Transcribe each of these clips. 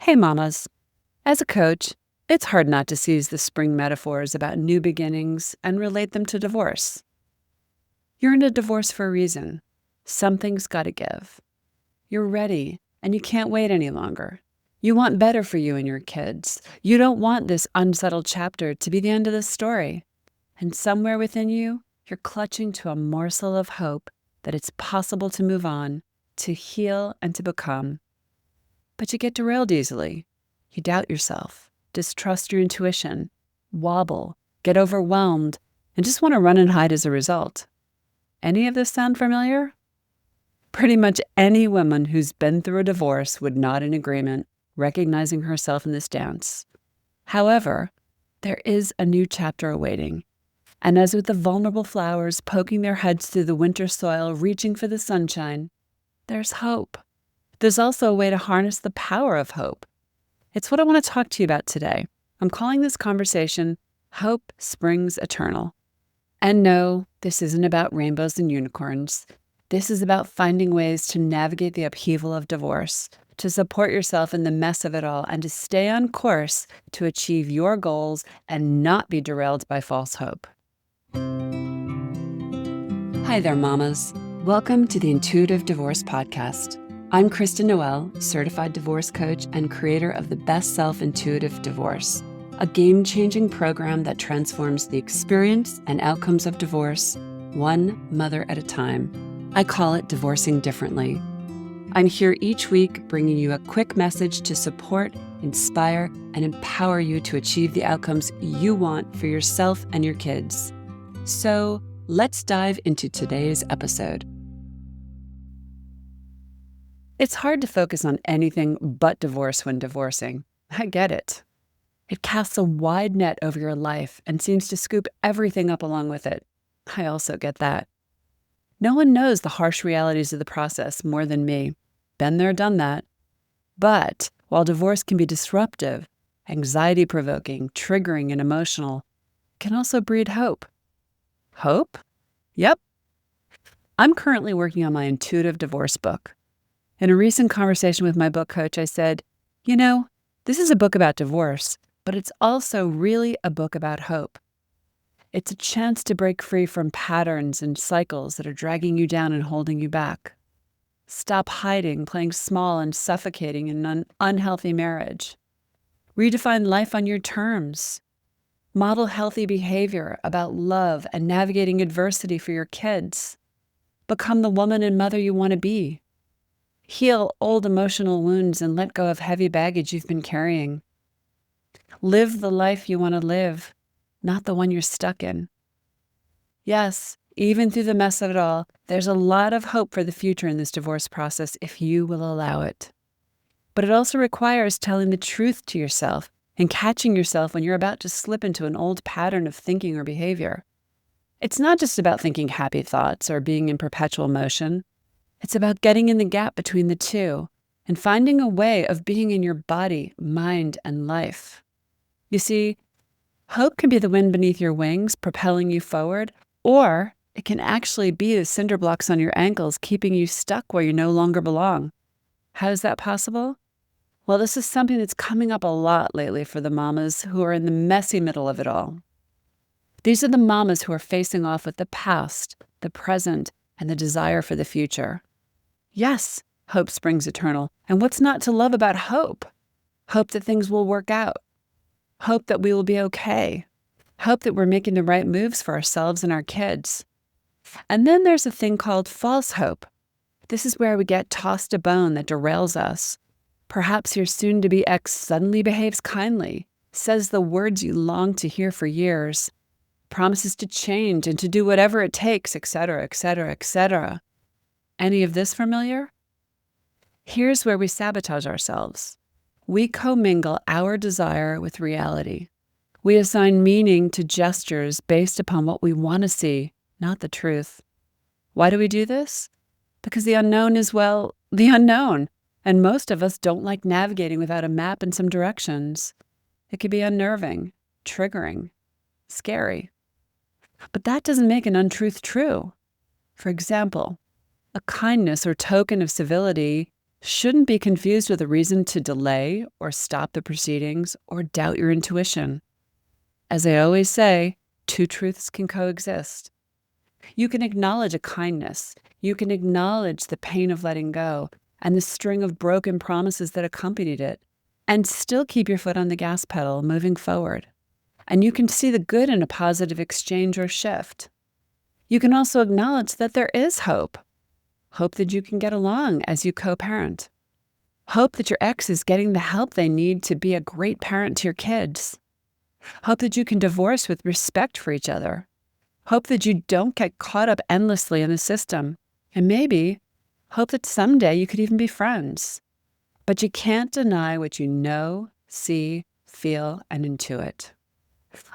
Hey mamas, as a coach, it's hard not to seize the spring metaphors about new beginnings and relate them to divorce. You're in a divorce for a reason. Something's got to give. You're ready and you can't wait any longer. You want better for you and your kids. You don't want this unsettled chapter to be the end of the story. And somewhere within you, you're clutching to a morsel of hope that it's possible to move on, to heal, and to become. But you get derailed easily. You doubt yourself, distrust your intuition, wobble, get overwhelmed, and just want to run and hide as a result. Any of this sound familiar? Pretty much any woman who's been through a divorce would nod in agreement, recognizing herself in this dance. However, there is a new chapter awaiting. And as with the vulnerable flowers poking their heads through the winter soil, reaching for the sunshine, there's hope. There's also a way to harness the power of hope. It's what I want to talk to you about today. I'm calling this conversation Hope Springs Eternal. And no, this isn't about rainbows and unicorns. This is about finding ways to navigate the upheaval of divorce, to support yourself in the mess of it all, and to stay on course to achieve your goals and not be derailed by false hope. Hi there, mamas. Welcome to the Intuitive Divorce Podcast. I'm Kristen Noel, certified divorce coach and creator of the Best Self Intuitive Divorce, a game-changing program that transforms the experience and outcomes of divorce, one mother at a time. I call it Divorcing Differently. I'm here each week bringing you a quick message to support, inspire, and empower you to achieve the outcomes you want for yourself and your kids. So let's dive into today's episode. It's hard to focus on anything but divorce when divorcing. I get it. It casts a wide net over your life and seems to scoop everything up along with it. I also get that. No one knows the harsh realities of the process more than me. Been there, done that. But while divorce can be disruptive, anxiety-provoking, triggering, and emotional, it can also breed hope. Hope? Yep. I'm currently working on my intuitive divorce book. In a recent conversation with my book coach, I said, this is a book about divorce, but it's also really a book about hope. It's a chance to break free from patterns and cycles that are dragging you down and holding you back. Stop hiding, playing small, and suffocating in an unhealthy marriage. Redefine life on your terms. Model healthy behavior about love and navigating adversity for your kids. Become the woman and mother you want to be. Heal old emotional wounds and let go of heavy baggage you've been carrying. Live the life you want to live, not the one you're stuck in. Yes, even through the mess of it all, there's a lot of hope for the future in this divorce process if you will allow it. But it also requires telling the truth to yourself and catching yourself when you're about to slip into an old pattern of thinking or behavior. It's not just about thinking happy thoughts or being in perpetual motion. It's about getting in the gap between the two and finding a way of being in your body, mind, and life. You see, hope can be the wind beneath your wings, propelling you forward, or it can actually be the cinder blocks on your ankles, keeping you stuck where you no longer belong. How is that possible? Well, this is something that's coming up a lot lately for the mamas who are in the messy middle of it all. These are the mamas who are facing off with the past, the present, and the desire for the future. Yes, hope springs eternal. And what's not to love about hope? Hope that things will work out. Hope that we will be okay. Hope that we're making the right moves for ourselves and our kids. And then there's a thing called false hope. This is where we get tossed a bone that derails us. Perhaps your soon-to-be ex suddenly behaves kindly, says the words you longed to hear for years, promises to change and to do whatever it takes, etc., etc., etc. Any of this familiar? Here's where we sabotage ourselves. We commingle our desire with reality. We assign meaning to gestures based upon what we want to see, not the truth. Why do we do this? Because the unknown is, the unknown. And most of us don't like navigating without a map and some directions. It can be unnerving, triggering, scary. But that doesn't make an untruth true. For example, a kindness or token of civility shouldn't be confused with a reason to delay or stop the proceedings or doubt your intuition. As I always say, two truths can coexist. You can acknowledge a kindness. You can acknowledge the pain of letting go and the string of broken promises that accompanied it, and still keep your foot on the gas pedal moving forward. And you can see the good in a positive exchange or shift. You can also acknowledge that there is hope. Hope that you can get along as you co-parent. Hope that your ex is getting the help they need to be a great parent to your kids. Hope that you can divorce with respect for each other. Hope that you don't get caught up endlessly in the system. And maybe hope that someday you could even be friends. But you can't deny what you know, see, feel, and intuit.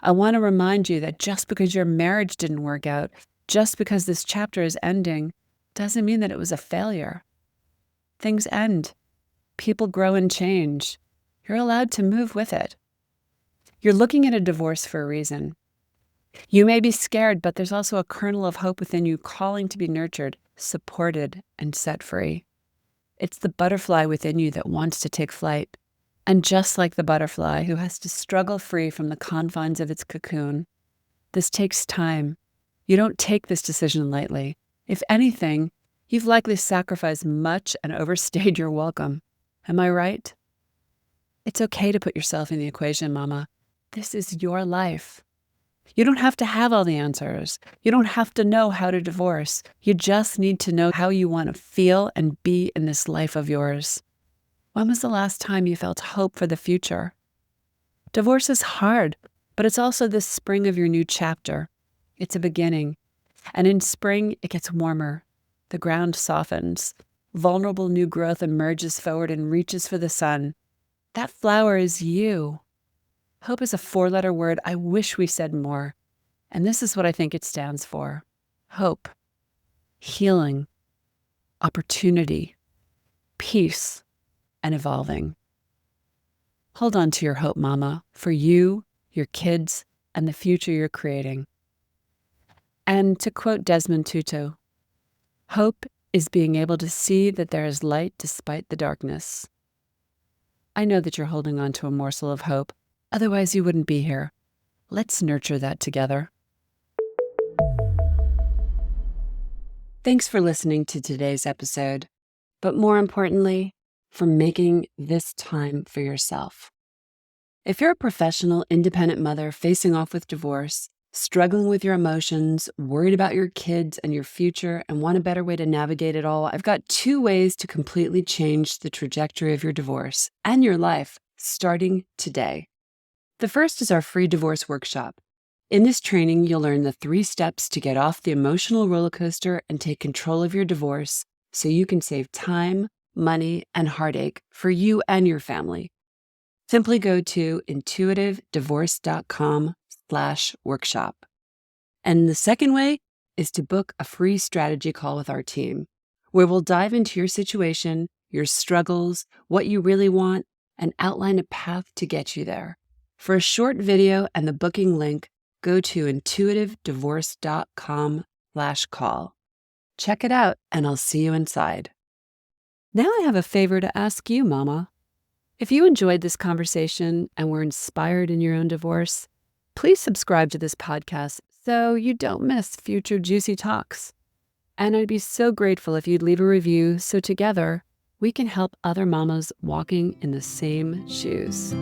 I want to remind you that just because your marriage didn't work out, just because this chapter is ending, doesn't mean that it was a failure. Things end. People grow and change. You're allowed to move with it. You're looking at a divorce for a reason. You may be scared, but there's also a kernel of hope within you calling to be nurtured, supported, and set free. It's the butterfly within you that wants to take flight. And just like the butterfly who has to struggle free from the confines of its cocoon, this takes time. You don't take this decision lightly. If anything, you've likely sacrificed much and overstayed your welcome. Am I right? It's okay to put yourself in the equation, Mama. This is your life. You don't have to have all the answers. You don't have to know how to divorce. You just need to know how you want to feel and be in this life of yours. When was the last time you felt hope for the future? Divorce is hard, but it's also the spring of your new chapter. It's a beginning. And in spring, it gets warmer. The ground softens. Vulnerable new growth emerges forward and reaches for the sun. That flower is you. Hope is a four-letter word. I wish we said more. And this is what I think it stands for. Hope, healing, opportunity, peace, and evolving. Hold on to your hope, Mama, for you, your kids, and the future you're creating. And to quote Desmond Tutu, hope is being able to see that there is light despite the darkness. I know that you're holding on to a morsel of hope. Otherwise, you wouldn't be here. Let's nurture that together. Thanks for listening to today's episode, but more importantly, for making this time for yourself. If you're a professional, independent mother facing off with divorce, struggling with your emotions, worried about your kids and your future, and want a better way to navigate it all, I've got 2 ways to completely change the trajectory of your divorce and your life starting today. The first is our free divorce workshop. In this training, you'll learn the 3 steps to get off the emotional roller coaster and take control of your divorce so you can save time, money, and heartache for you and your family. Simply go to intuitivedivorce.com/workshop. And the second way is to book a free strategy call with our team, where we'll dive into your situation, your struggles, what you really want, and outline a path to get you there. For a short video and the booking link, go to intuitivedivorce.com/call. Check it out, and I'll see you inside. Now I have a favor to ask you, Mama. If you enjoyed this conversation and were inspired in your own divorce, please subscribe to this podcast so you don't miss future juicy talks. And I'd be so grateful if you'd leave a review so together we can help other mamas walking in the same shoes.